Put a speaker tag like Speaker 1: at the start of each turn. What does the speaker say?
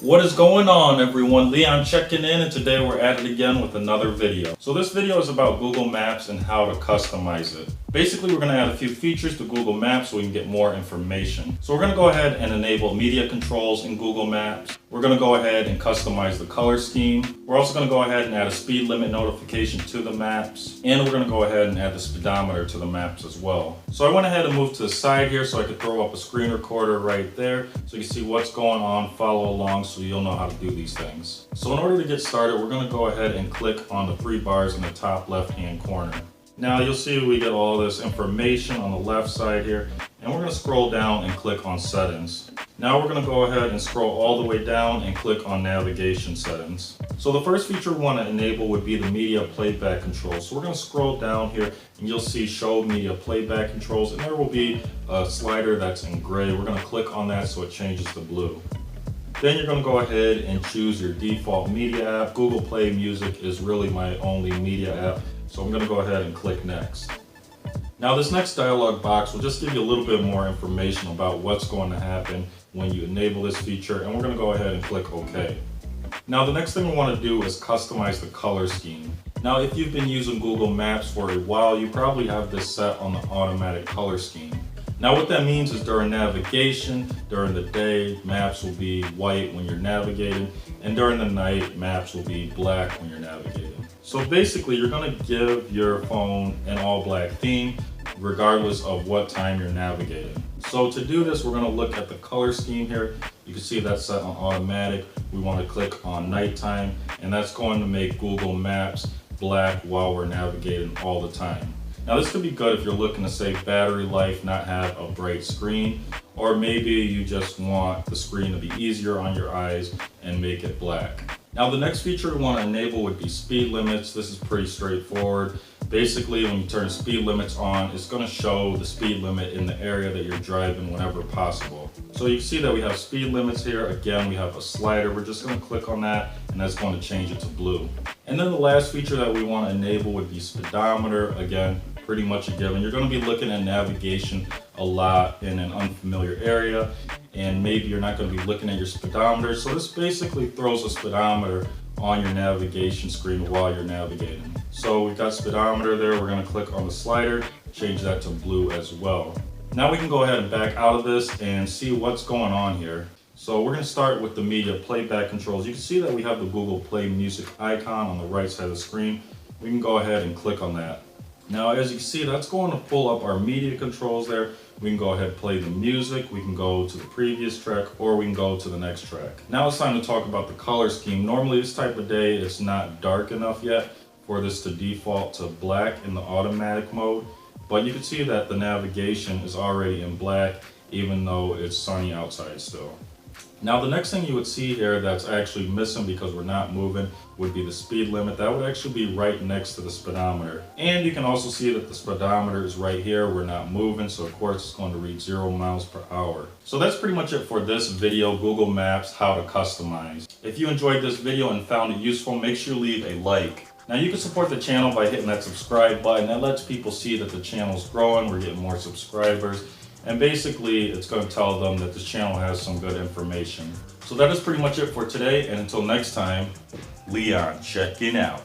Speaker 1: What is going on, everyone? Leon checking in, and today we're at it again with another video. So this video is about Google Maps and how to customize it. Basically, we're going to add a few features to Google Maps so we can get more information. So we're going to go ahead and enable media controls in Google Maps. We're going to go ahead and customize the color scheme. We're also going to go ahead and add a speed limit notification to the maps. And we're going to go ahead and add the speedometer to the maps as well. So I went ahead and moved to the side here so I could throw up a screen recorder right there so you can see what's going on, follow along so you'll know how to do these things. So in order to get started, we're going to go ahead and click on the three bars in the top left hand corner. Now you'll see we get all this information on the left side here, and we're going to scroll down and click on settings. Now we're going to go ahead and scroll all the way down and click on navigation settings. So the first feature we want to enable would be the media playback controls. So we're going to scroll down here and you'll see show media playback controls, and there will be a slider that's in gray. We're going to click on that so it changes to blue. Then you're going to go ahead and choose your default media app. Google Play Music is really my only media app. So I'm going to go ahead and click next. Now this next dialog box will just give you a little bit more information about what's going to happen when you enable this feature, and we're going to go ahead and click OK. Now the next thing we want to do is customize the color scheme. Now if you've been using Google Maps for a while, you probably have this set on the automatic color scheme. Now what that means is during navigation, during the day, maps will be white when you're navigating, and during the night, maps will be black when you're navigating. So basically, you're going to give your phone an all black theme regardless of what time you're navigating. So to do this, we're going to look at the color scheme here. You can see that's set on automatic. We want to click on nighttime, and that's going to make Google Maps black while we're navigating all the time. Now this could be good if you're looking to save battery life, not have a bright screen, or maybe you just want the screen to be easier on your eyes and make it black. Now the next feature we want to enable would be speed limits. This is pretty straightforward. Basically, when you turn speed limits on, it's going to show the speed limit in the area that you're driving whenever possible. So you can see that we have speed limits here. Again, we have a slider. We're just going to click on that, and that's going to change it to blue. And then the last feature that we want to enable would be speedometer. Again, pretty much a given. You're going to be looking at navigation a lot in an unfamiliar area, and maybe you're not going to be looking at your speedometer. So this basically throws a speedometer on your navigation screen while you're navigating. So we've got speedometer there. We're going to click on the slider, change that to blue as well. Now we can go ahead and back out of this and see what's going on here. So we're going to start with the media playback controls. You can see that we have the Google Play Music icon on the right side of the screen. We can go ahead and click on that. Now, as you can see, that's going to pull up our media controls there. We can go ahead and play the music, we can go to the previous track, or we can go to the next track. Now it's time to talk about the color scheme. Normally this type of day, it's not dark enough yet for this to default to black in the automatic mode. But you can see that the navigation is already in black, even though it's sunny outside still. Now the next thing you would see here that's actually missing because we're not moving would be the speed limit. That would actually be right next to the speedometer. And you can also see that the speedometer is right here. We're not moving, so of course it's going to read 0 miles per hour. So that's pretty much it for this video, Google Maps, how to customize. If you enjoyed this video and found it useful, make sure you leave a like. Now you can support the channel by hitting that subscribe button. That lets people see that the channel's growing, we're getting more subscribers. And basically, it's going to tell them that this channel has some good information. So that is pretty much it for today. And until next time, Leon checking out.